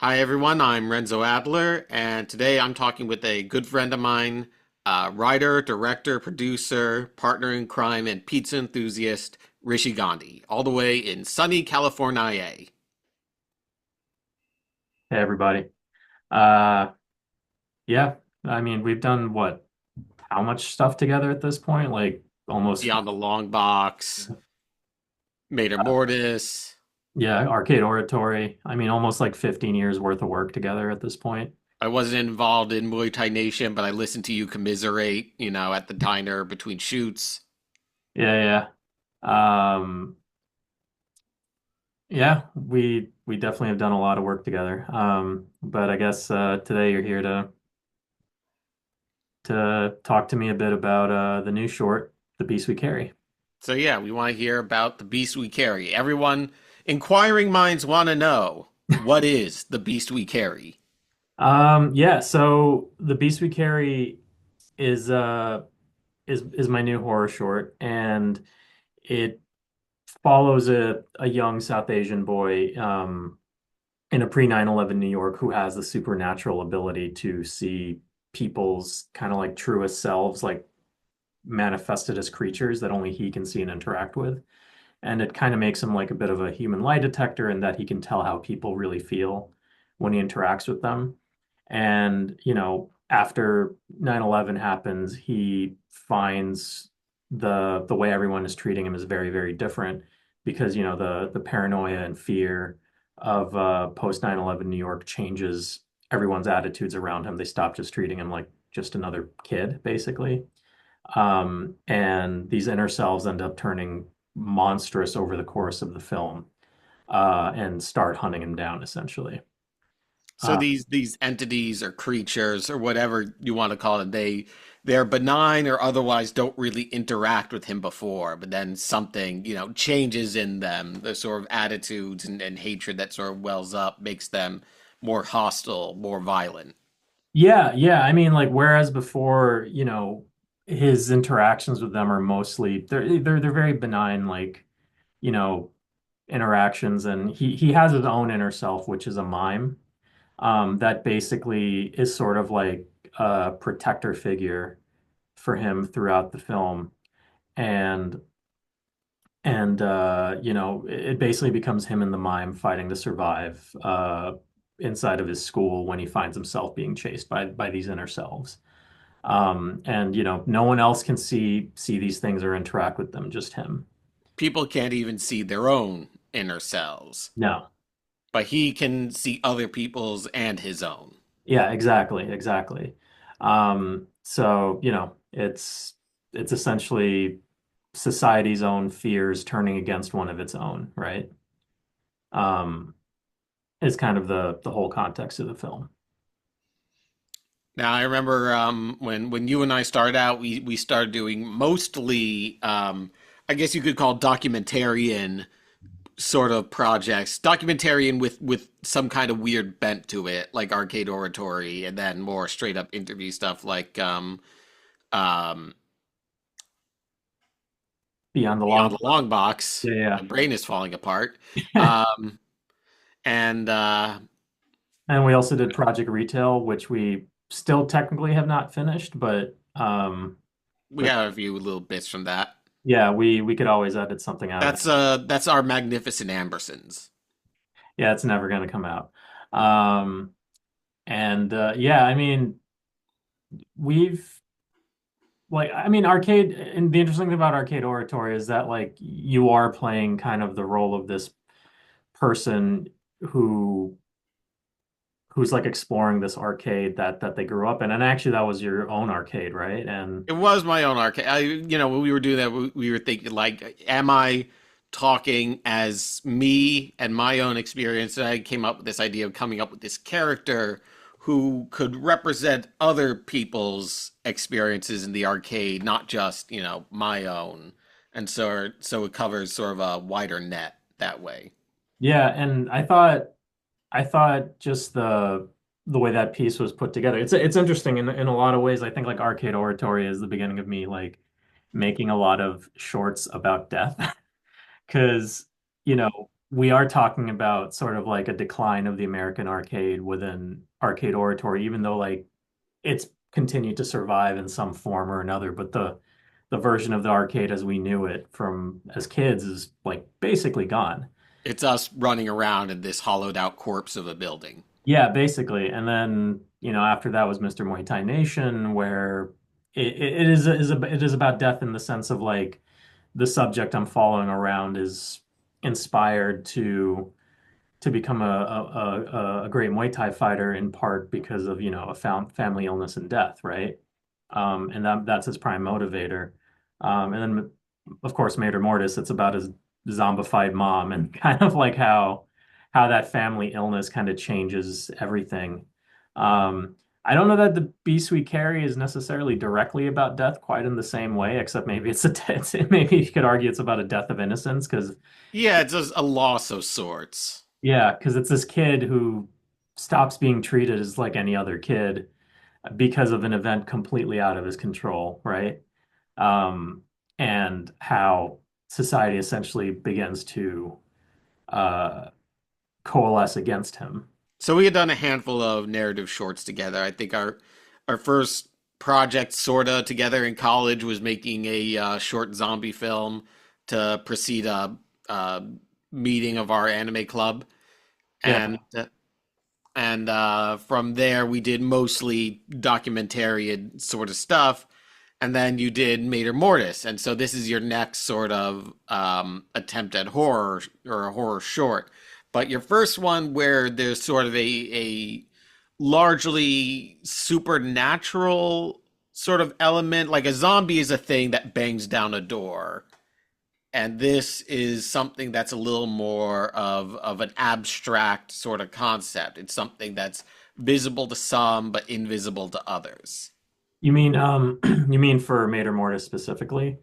Hi, everyone. I'm Renzo Adler, and today I'm talking with a good friend of mine, writer, director, producer, partner in crime, and pizza enthusiast, Rishi Gandhi, all the way in sunny California. Hey everybody. Uh yeah, I mean we've done how much stuff together at this point? Like almost Beyond the Long Box, Mater Mortis. yeah, Arcade Oratory. I mean almost like 15 years worth of work together at this point. I wasn't involved in Muay Thai Nation, but I listened to you commiserate, at the diner between shoots. Yeah, yeah. Yeah, we definitely have done a lot of work together. But I guess today you're here to talk to me a bit about the new short, The Beast We Carry. So, yeah, we want to hear about the beast we carry. Everyone, inquiring minds want to know, what is the beast we carry? Yeah, so The Beast We Carry is is my new horror short, and it follows a young South Asian boy in a pre 9/11 New York who has the supernatural ability to see people's kind of like truest selves, like manifested as creatures that only he can see and interact with. And it kind of makes him like a bit of a human lie detector in that he can tell how people really feel when he interacts with them. And, after 9/11 happens, he finds the way everyone is treating him is very, very different because, the paranoia and fear of post 9/11 New York changes everyone's attitudes around him. They stop just treating him like just another kid, basically. And these inner selves end up turning monstrous over the course of the film, and start hunting him down, essentially. So Uh, these entities or creatures or whatever you want to call it, they're benign or otherwise don't really interact with him before, but then something, changes in them, the sort of attitudes and hatred that sort of wells up makes them more hostile, more violent. yeah, yeah. I mean, like, whereas before, his interactions with them are mostly they're very benign, like, you know, interactions, and he has his own inner self, which is a mime, that basically is sort of like a protector figure for him throughout the film. And it basically becomes him and the mime fighting to survive inside of his school when he finds himself being chased by these inner selves. And no one else can see these things or interact with them, just him. People can't even see their own inner selves, No. but he can see other people's and his own. Yeah, exactly, exactly. So, it's essentially society's own fears turning against one of its own, right? Um, is kind of the whole context of the film. Now I remember when you and I started out, we started doing mostly I guess you could call documentarian sort of projects, documentarian with some kind of weird bent to it, like arcade oratory, and then more straight up interview stuff like um, Beyond the Beyond Long the Box. Long Box. Yeah, My brain is falling apart. yeah. Um, and And we also did Project Retail, which we still technically have not finished, we but got a few little bits from that. yeah, we could always edit something out of that. That's our magnificent Ambersons. Yeah, it's never going to come out. Um, and yeah, I mean, we've I mean, arcade, and the interesting thing about Arcade Oratory is that like you are playing kind of the role of this person who who's like exploring this arcade that they grew up in. And actually that was your own arcade, right? And It was my own arcade. When we were doing that, we were thinking like, am I talking as me and my own experience? And I came up with this idea of coming up with this character who could represent other people's experiences in the arcade, not just, my own. And so it covers sort of a wider net that way. yeah, and I thought just the way that piece was put together. It's interesting in a lot of ways. I think like Arcade Oratory is the beginning of me like making a lot of shorts about death. Because, we are talking about sort of like a decline of the American arcade within arcade oratory, even though like it's continued to survive in some form or another, but the version of the arcade as we knew it from as kids is like basically gone. It's us running around in this hollowed out corpse of a building. Yeah, basically. And then, after that was Mr. Muay Thai Nation, where it is about death in the sense of like the subject I'm following around is inspired to become a great Muay Thai fighter in part because of, a family illness and death, right? And that's his prime motivator. And then, of course, Mater Mortis, it's about his zombified mom and kind of like how that family illness kind of changes everything. I don't know that the Beast We Carry is necessarily directly about death quite in the same way, except maybe maybe you could argue it's about a death of innocence because Yeah, it's just a loss of sorts. yeah, because it's this kid who stops being treated as like any other kid because of an event completely out of his control, right? Um, and how society essentially begins to uh, coalesce against him. So we had done a handful of narrative shorts together. I think our first project sorta together in college was making a short zombie film to precede a meeting of our anime club, Yeah. and from there we did mostly documentarian sort of stuff, and then you did Mater Mortis, and so this is your next sort of attempt at horror or a horror short. But your first one, where there's sort of a largely supernatural sort of element, like a zombie is a thing that bangs down a door, and this is something that's a little more of an abstract sort of concept. It's something that's visible to some but invisible to others. You mean you mean for Mater Mortis specifically?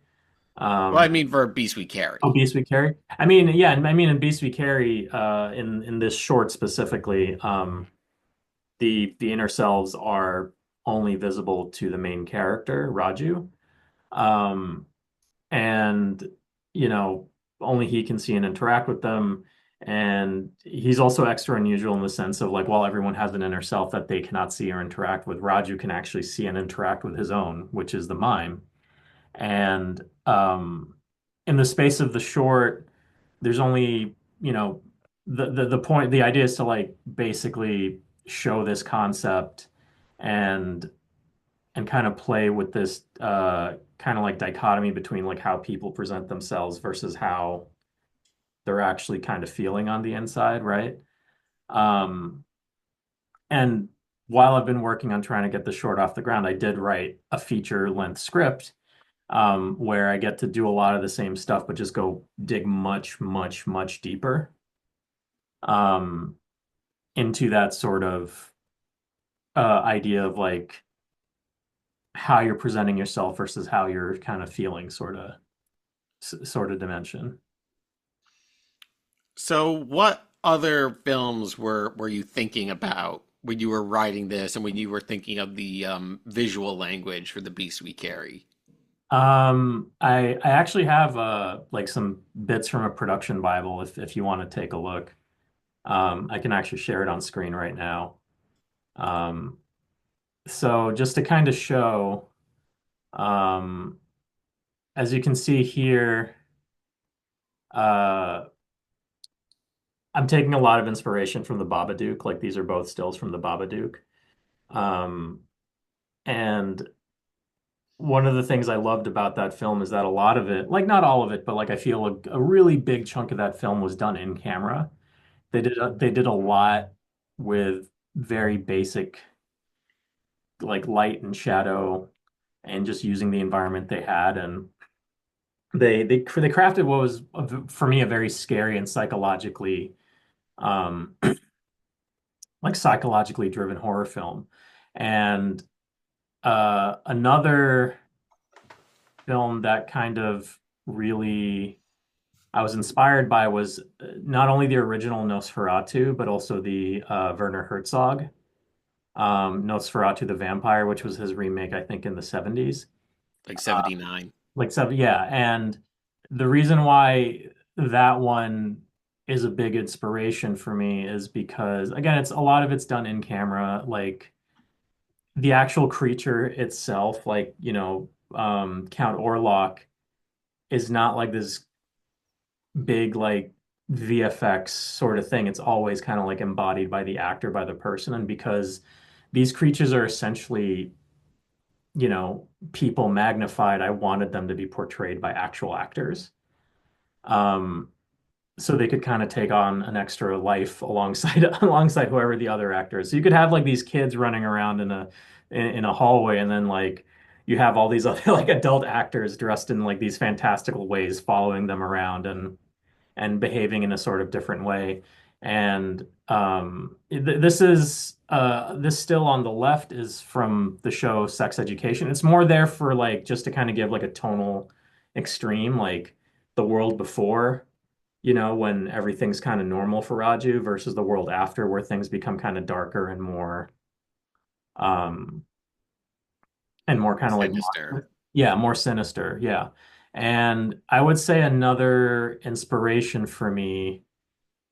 Well, I Um mean, for Beast We oh, Carry. Beast We Carry? I mean, yeah, I mean in Beast We Carry, in this short specifically, the inner selves are only visible to the main character, Raju. Um and you know only he can see and interact with them, and he's also extra unusual in the sense of like while everyone has an inner self that they cannot see or interact with, Raju can actually see and interact with his own, which is the mime. And in the space of the short, there's only the point, the idea is to like basically show this concept and kind of play with this kind of like dichotomy between like how people present themselves versus how they're actually kind of feeling on the inside, right? Um, and while I've been working on trying to get the short off the ground, I did write a feature length script where I get to do a lot of the same stuff, but just go dig much, much, much deeper um, into that sort of idea of like how you're presenting yourself versus how you're kind of feeling, sort of dimension. So, what other films were you thinking about when you were writing this, and when you were thinking of the visual language for the Beast We Carry? I actually have like some bits from a production Bible if you want to take a look. I can actually share it on screen right now. Um, so just to kind of show, um, as you can see here, uh, I'm taking a lot of inspiration from the Babadook. Like these are both stills from the Babadook. Um, and one of the things I loved about that film is that a lot of it, like not all of it, but like I feel a really big chunk of that film was done in camera. They did a lot with very basic like light and shadow and just using the environment they had, and they crafted what was for me a very scary and um psychologically driven horror film. And another film that kind of really I was inspired by was not only the original Nosferatu, but also the Werner Herzog Nosferatu the Vampire, which was his remake, I think, in the 70s. Like Uh, 79. like seven, yeah. And the reason why that one is a big inspiration for me is because again, it's a lot of it's done in camera, like the actual creature itself, like, Count Orlok is not like this big like VFX sort of thing. It's always kind of like embodied by the actor, by the person. And because these creatures are essentially, people magnified, I wanted them to be portrayed by actual actors. Um, so they could kind of take on an extra life alongside alongside whoever the other actor is. So you could have like these kids running around in a hallway, and then like you have all these other like adult actors dressed in like these fantastical ways following them around and behaving in a sort of different way. And this still on the left is from the show Sex Education. It's more there for like just to kind of give like a tonal extreme, like the world before, when everything's kind of normal for Raju versus the world after where things become kind of darker um and more kind of like Sinister. monster. Yeah, more sinister. Yeah. And I would say another inspiration for me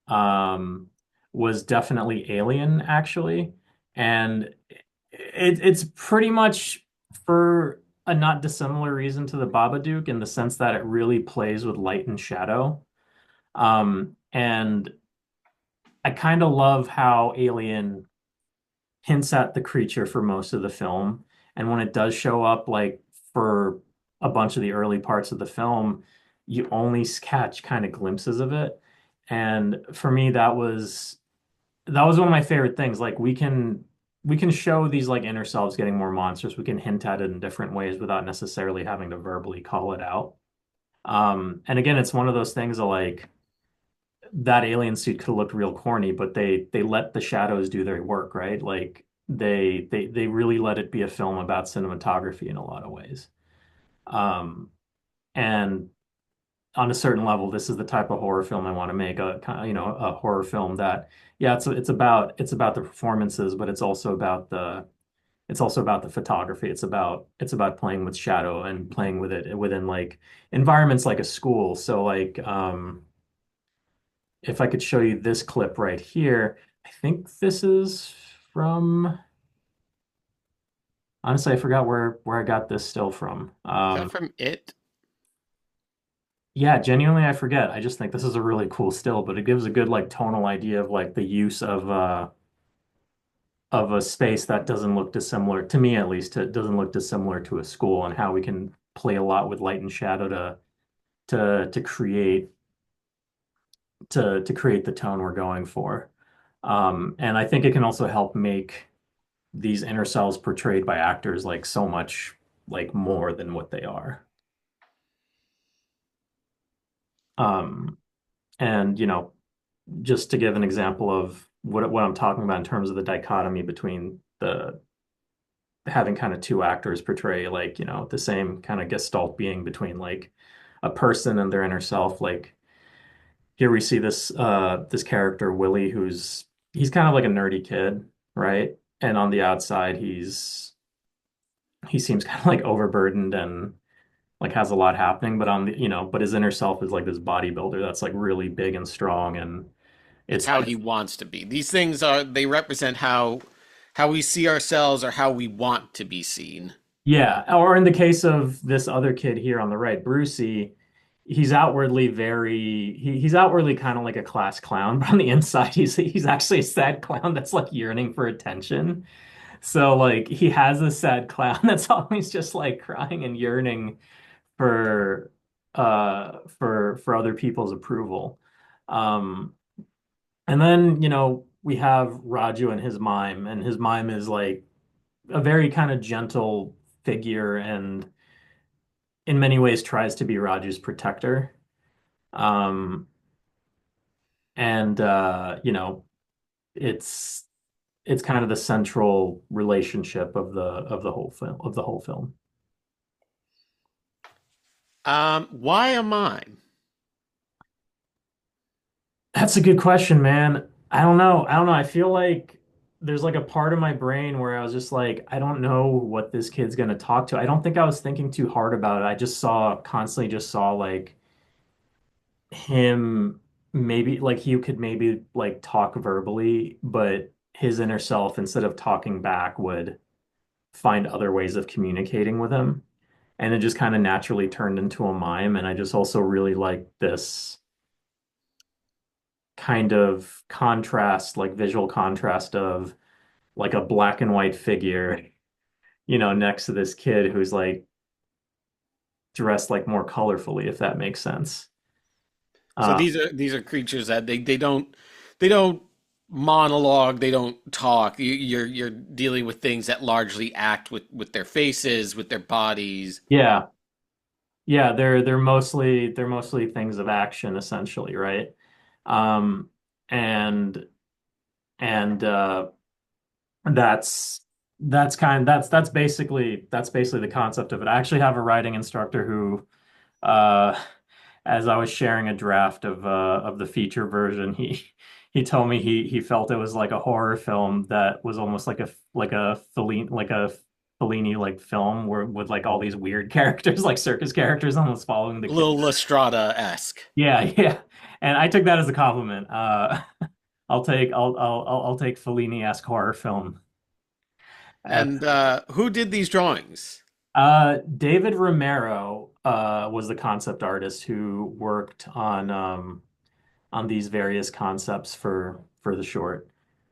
um, was definitely Alien, actually. And it's pretty much for a not dissimilar reason to the Babadook in the sense that it really plays with light and shadow. And I kind of love how Alien hints at the creature for most of the film. And when it does show up, like for a bunch of the early parts of the film, you only catch kind of glimpses of it. And for me, that was one of my favorite things. Like we can show these like inner selves getting more monstrous. We can hint at it in different ways without necessarily having to verbally call it out. And again, it's one of those things that like that alien suit could have looked real corny, but they let the shadows do their work, right? Like they really let it be a film about cinematography in a lot of ways. Um, and on a certain level, this is the type of horror film I want to make, a kind of, a horror film that, yeah, it's about the performances, but it's also about the photography. It's about playing with shadow and playing with it within like environments like a school. So like if I could show you this clip right here, I think this is from, honestly, I forgot where I got this still from. Is that from It? Yeah, genuinely, I forget. I just think this is a really cool still, but it gives a good like tonal idea of like the use of a space that doesn't look dissimilar to me, at least. It doesn't look dissimilar to a school, and how we can play a lot with light and shadow to create the tone we're going for. And I think it can also help make these inner selves portrayed by actors like so much like more than what they are. Um, and just to give an example of what I'm talking about in terms of the dichotomy between the having kind of two actors portray like, the same kind of gestalt being between like a person and their inner self. Like here we see this character Willie he's kind of like a nerdy kid, right? And on the outside he seems kind of like overburdened and like has a lot happening, but but his inner self is like this bodybuilder that's like really big and strong, and It's it's how he wants to be. These things they represent how we see ourselves or how we want to be seen. yeah. Or in the case of this other kid here on the right, Brucey, he's outwardly kind of like a class clown, but on the inside he's actually a sad clown that's like yearning for attention. So like he has a sad clown that's always just like crying and yearning for for other people's approval. Um and then, we have Raju and his mime, and his mime is like a very kind of gentle figure and in many ways tries to be Raju's protector. Um and it's it's kind of the central relationship of the whole film. Why am I? That's a good question, man. I don't know. I don't know. I feel like there's like a part of my brain where I was just like, I don't know what this kid's gonna talk to. I don't think I was thinking too hard about it. I just constantly just saw like him. maybe like he could maybe like talk verbally, but his inner self, instead of talking back, would find other ways of communicating with him. And it just kind of naturally turned into a mime. And I just also really like this kind of contrast, like visual contrast of like a black and white figure, next to this kid who's like dressed like more colorfully, if that makes sense. So Uh, these are creatures that they don't monologue, they don't talk. You're dealing with things that largely act with their faces, with their bodies. yeah, yeah, they're mostly things of action essentially, right? Um, and and that's that's basically the concept of it. I actually have a writing instructor who, uh, as I was sharing a draft of the feature version, he told me he felt it was like a horror film that was almost like a Fellini like film where with like all these weird characters like circus characters almost following the A kid. little Lestrada-esque. Yeah, yeah. And I took that as a compliment. I'll take Fellini-esque horror film. And who did these drawings? David Romero was the concept artist who worked on these various concepts for the short.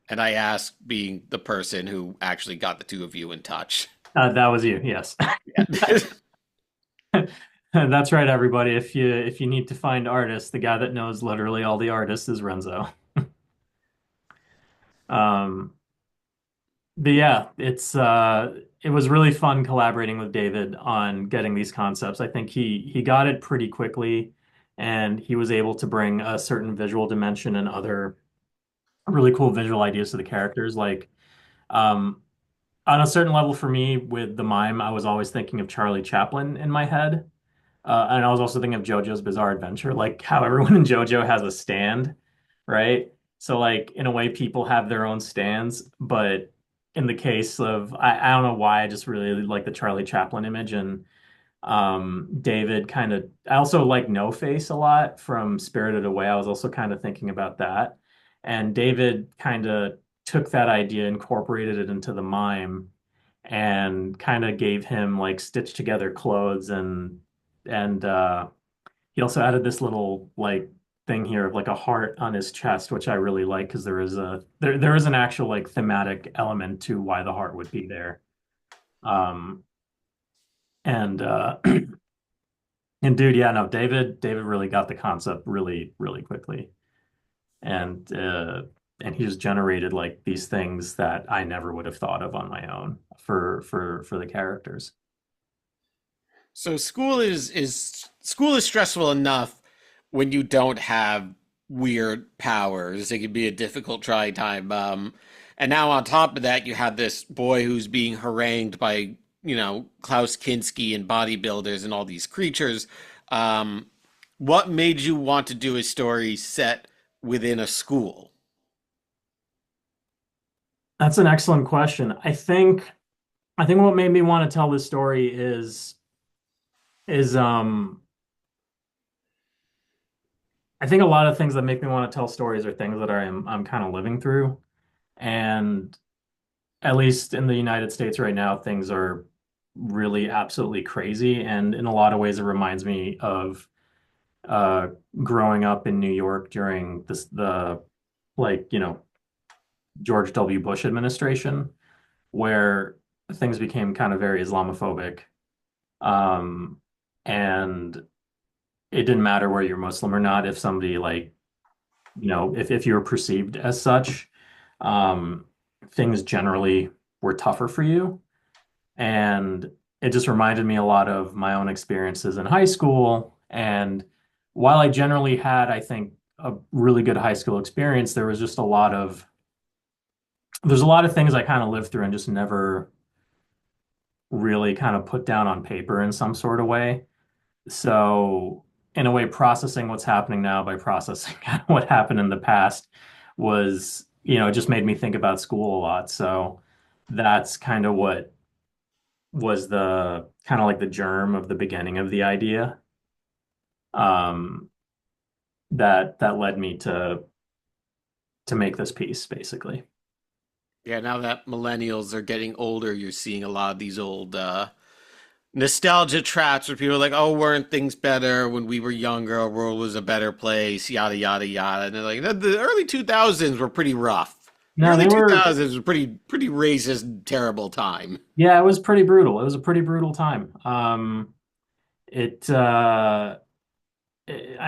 And I ask, being the person who actually got the two of you in touch. That was you, yes. Yeah. That's right, everybody. If you need to find artists, the guy that knows literally all the artists is Renzo. Um, but yeah, it was really fun collaborating with David on getting these concepts. I think he got it pretty quickly, and he was able to bring a certain visual dimension and other really cool visual ideas to the characters. Like um, on a certain level for me with the mime, I was always thinking of Charlie Chaplin in my head. And I was also thinking of JoJo's Bizarre Adventure, like how everyone in JoJo has a stand, right? So like in a way, people have their own stands, but in the case of I don't know why I just really like the Charlie Chaplin image and David kind of I also like No Face a lot from Spirited Away. I was also kind of thinking about that. And David kind of took that idea, incorporated it into the mime, and kind of gave him like stitched together clothes and he also added this little like thing here of like a heart on his chest, which I really like because there is an actual like thematic element to why the heart would be there. Um and and dude, yeah, no, David really got the concept really, really quickly. And and he just generated like these things that I never would have thought of on my own for the characters. So school is stressful enough when you don't have weird powers. It can be a difficult trying time. And now on top of that, you have this boy who's being harangued by, Klaus Kinski and bodybuilders and all these creatures. Um, what made you want to do a story set within a school? That's an excellent question. I think what made me want to tell this story is I think a lot of things that make me want to tell stories are things that I'm kind of living through. And at least in the United States right now, things are really absolutely crazy. And in a lot of ways, it reminds me of uh growing up in New York during the like, George W. Bush administration, where things became kind of very Islamophobic. Um, and it didn't matter whether you're Muslim or not. If somebody like, if you were perceived as such, um, things generally were tougher for you. And it just reminded me a lot of my own experiences in high school. And while I generally had, I think, a really good high school experience, there's a lot of things I kind of lived through and just never really kind of put down on paper in some sort of way. So, in a way, processing what's happening now by processing what happened in the past was, it just made me think about school a lot. So, that's kind of what was the kind of like the germ of the beginning of the idea. Um, that led me to make this piece, basically. Yeah, now that millennials are getting older, you're seeing a lot of these old nostalgia traps where people are like, "Oh, weren't things better when we were younger? Our world was a better place." Yada yada yada. And they're like, "The early 2000s were pretty rough. The No, early they were, 2000s was pretty racist, terrible time." yeah, it was pretty brutal. It was a pretty brutal time. It I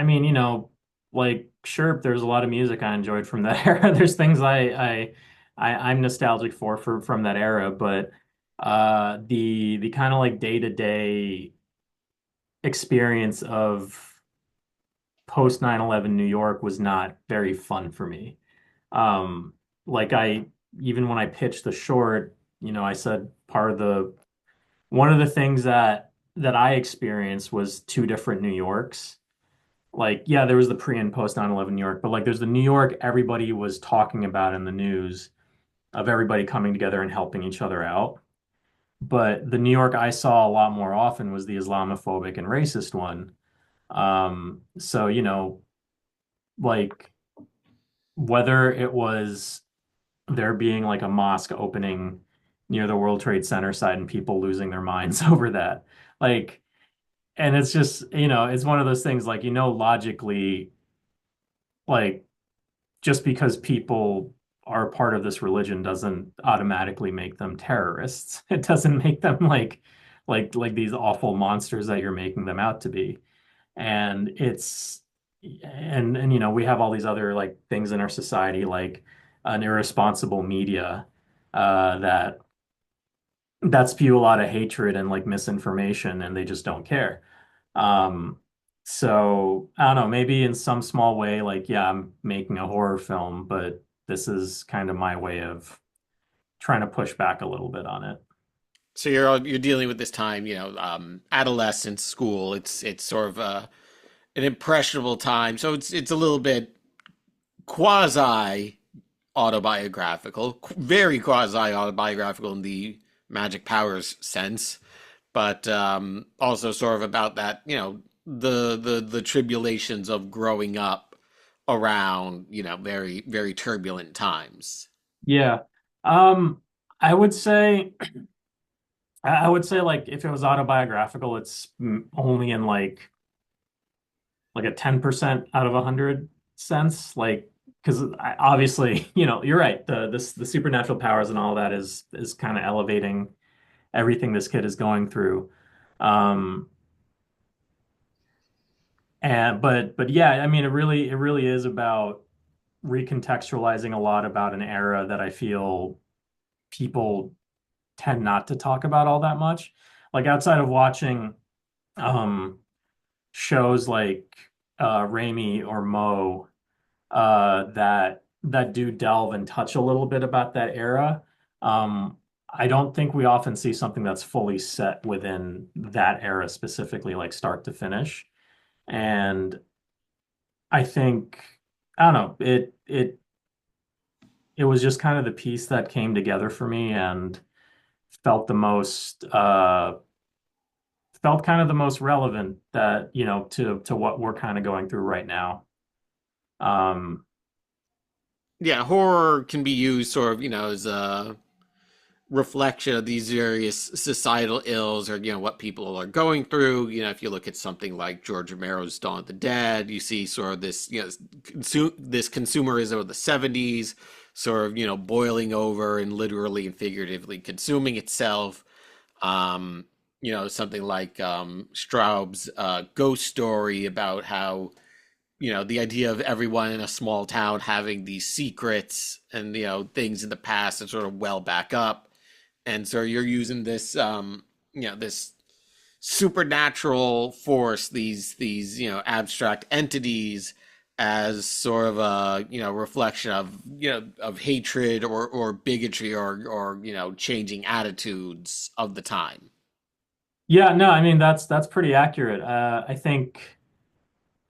mean, like sure, there's a lot of music I enjoyed from that era. There's things I'm nostalgic for from that era, but the kind of like day-to-day experience of post 9/11 New York was not very fun for me. Um, like I even when I pitched the short, I said part of the one of the things that I experienced was two different New Yorks. Like, yeah, there was the pre and post 9/11 New York, but like there's the New York everybody was talking about in the news of everybody coming together and helping each other out. But the New York I saw a lot more often was the Islamophobic and racist one. So, like whether it was there being like a mosque opening near the World Trade Center site and people losing their minds over that. Like, and it's just, it's one of those things like, logically, like just because people are part of this religion doesn't automatically make them terrorists. It doesn't make them like these awful monsters that you're making them out to be. And it's and we have all these other like things in our society like an irresponsible media that spew a lot of hatred and like misinformation and they just don't care. Um, so I don't know, maybe in some small way, like, yeah, I'm making a horror film, but this is kind of my way of trying to push back a little bit on it. So you're dealing with this time, adolescence, school. It's sort of an impressionable time, so it's a little bit quasi autobiographical, very quasi autobiographical in the magic powers sense, but also sort of about that, the tribulations of growing up around, very very turbulent times. Yeah. Um, I would say I would say like if it was autobiographical, it's only in like a 10% out of 100 sense. Like, because obviously, you're right. The supernatural powers and all that is kind of elevating everything this kid is going through. Um, and but yeah, I mean, it really is about recontextualizing a lot about an era that I feel people tend not to talk about all that much. Like outside of watching um shows like Raimi or Mo that do delve and touch a little bit about that era. I don't think we often see something that's fully set within that era specifically, like start to finish. And I think I don't know, it was just kind of the piece that came together for me and felt the most felt kind of the most relevant that, to what we're kind of going through right now. Um, Yeah, horror can be used sort of, as a reflection of these various societal ills or what people are going through. If you look at something like George Romero's Dawn of the Dead, you see sort of this this consumerism of the 70s sort of boiling over and literally and figuratively consuming itself. Something like Straub's Ghost Story about how the idea of everyone in a small town having these secrets and things in the past that sort of well back up, and so you're using this this supernatural force, these abstract entities as sort of a reflection of of hatred or bigotry or changing attitudes of the time. yeah, no, I mean that's pretty accurate. I think,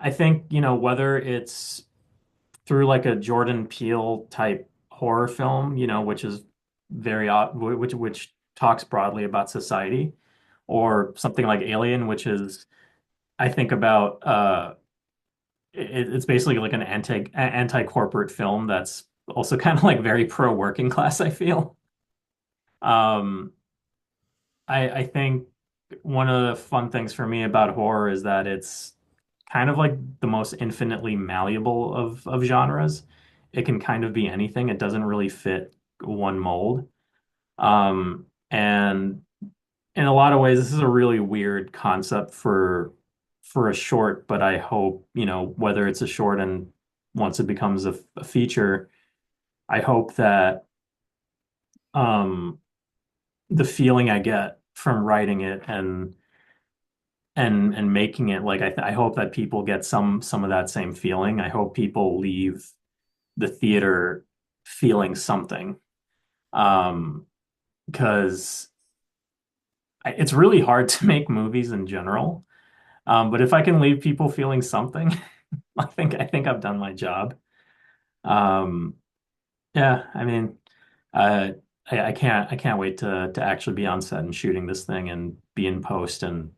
whether it's through like a Jordan Peele type horror film, which is very odd, which talks broadly about society, or something like Alien, which is I think about it's basically like an anti-corporate film that's also kind of like very pro working class, I feel. Um, I think one of the fun things for me about horror is that it's kind of like the most infinitely malleable of genres. It can kind of be anything. It doesn't really fit one mold. And in a lot of ways, this is a really weird concept for a short, but I hope, whether it's a short and once it becomes a feature, I hope that um the feeling I get from writing it and making it like I hope that people get some of that same feeling. I hope people leave the theater feeling something. Um, because it's really hard to make movies in general. But if I can leave people feeling something, I think I've done my job. Um, yeah, I mean, uh, I can't wait to actually be on set and shooting this thing and be in post and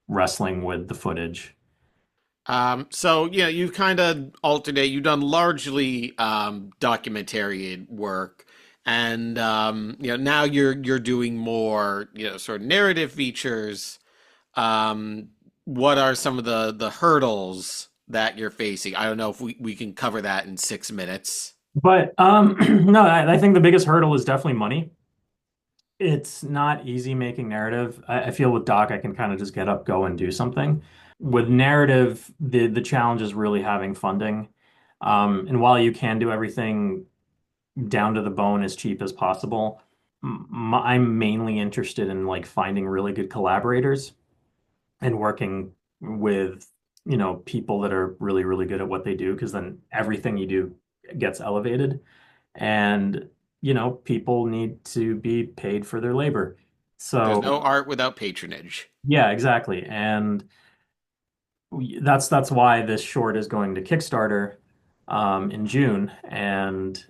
wrestling with the footage. So yeah, you kind of alternate. You've done largely documentary work, and now you're doing more sort of narrative features. Um, what are some of the hurdles that you're facing? I don't know if we can cover that in 6 minutes. But no, I think the biggest hurdle is definitely money. It's not easy making narrative. I feel with doc, I can kind of just get up, go, and do something. With narrative, the challenge is really having funding. And while you can do everything down to the bone as cheap as possible, I'm mainly interested in like finding really good collaborators and working with, people that are really, really good at what they do, because then everything you do gets elevated. And, people need to be paid for their labor. There's So, no art without patronage. yeah, exactly. And that's why this short is going to Kickstarter in June. And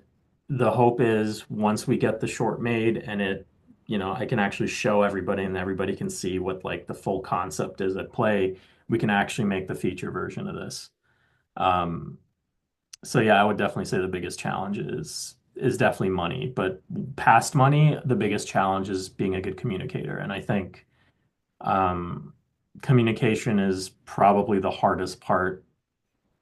the hope is once we get the short made and I can actually show everybody and everybody can see what like the full concept is at play, we can actually make the feature version of this. Um, so yeah, I would definitely say the biggest challenge is definitely money, but past money, the biggest challenge is being a good communicator. And I think um, communication is probably the hardest part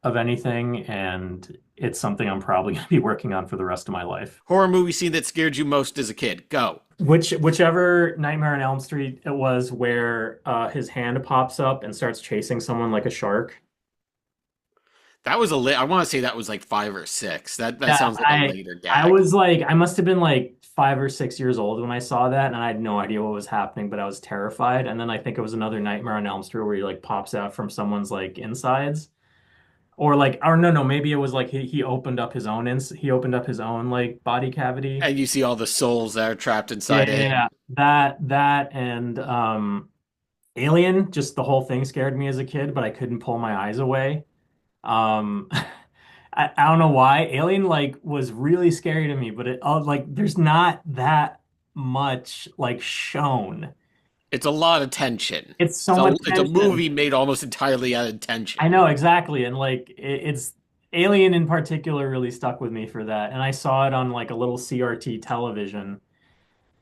of anything, and it's something I'm probably going to be working on for the rest of my life. Horror movie scene that scared you most as a kid. Go. Whichever Nightmare on Elm Street it was where his hand pops up and starts chasing someone like a shark. That was I want to say that was like 5 or 6. That Yeah, sounds like a later I gag. was like I must have been like 5 or 6 years old when I saw that, and I had no idea what was happening, but I was terrified. And then I think it was another Nightmare on Elm Street where he like pops out from someone's like insides. Or no, maybe it was like he opened up his own he opened up his own like body cavity. And you see all the souls that are trapped Yeah, inside of yeah, him. yeah. That and Alien, just the whole thing scared me as a kid, but I couldn't pull my eyes away. Um I don't know why. Alien like was really scary to me, but it like there's not that much like shown. It's a lot of tension. It's so It's a much it's a tension. movie made almost entirely out of I tension. know exactly, and like it's Alien in particular really stuck with me for that. And I saw it on like a little CRT television,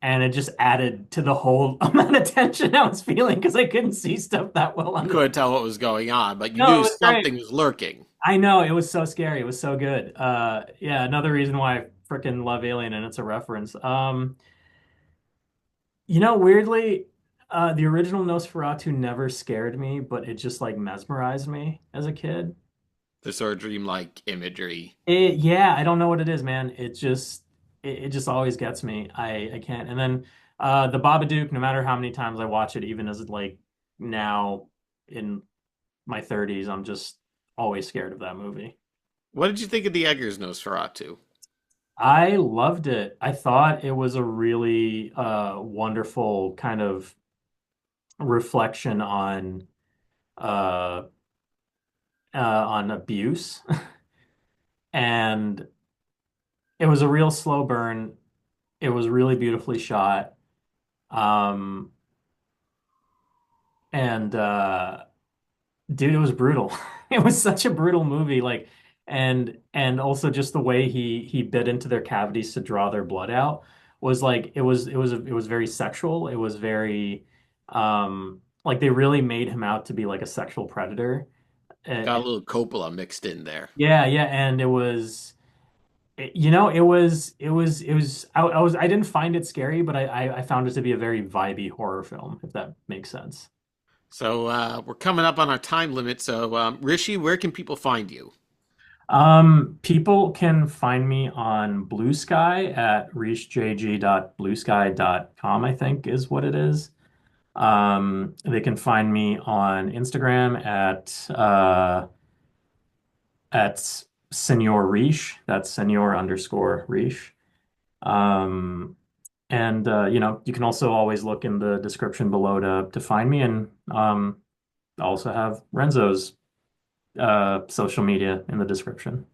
and it just added to the whole amount of tension I was feeling because I couldn't see stuff that well You on the. couldn't tell what was going on, but you No, it knew was great. something was lurking. I know it was so scary. It was so good. Yeah, another reason why I freaking love Alien, and it's a reference. Weirdly, the original Nosferatu never scared me, but it just like mesmerized me as a kid. The sort of dreamlike imagery. Yeah, I don't know what it is, man. It just always gets me. I can't. And then the Babadook, no matter how many times I watch it, even as like now in my 30s, I'm just always scared of that movie. What did you think of the Eggers Nosferatu? I loved it. I thought it was a really wonderful kind of reflection uh on abuse. And it was a real slow burn. It was really beautifully shot. Um and Dude, it was brutal. It was such a brutal movie. Like, and also just the way he bit into their cavities to draw their blood out was like it was very sexual. It was very like they really made him out to be like a sexual predator. Got a And, little Coppola mixed in there. yeah, yeah, and it was I didn't find it scary, but I found it to be a very vibey horror film, if that makes sense. So we're coming up on our time limit. So Rishi, where can people find you? People can find me on Blue Sky at reachjg.bluesky.com, I think is what it is. They can find me on Instagram at Senor Riche. That's Senor underscore Riche. Um, and you can also always look in the description below to find me, and I also have Renzo's social media in the description.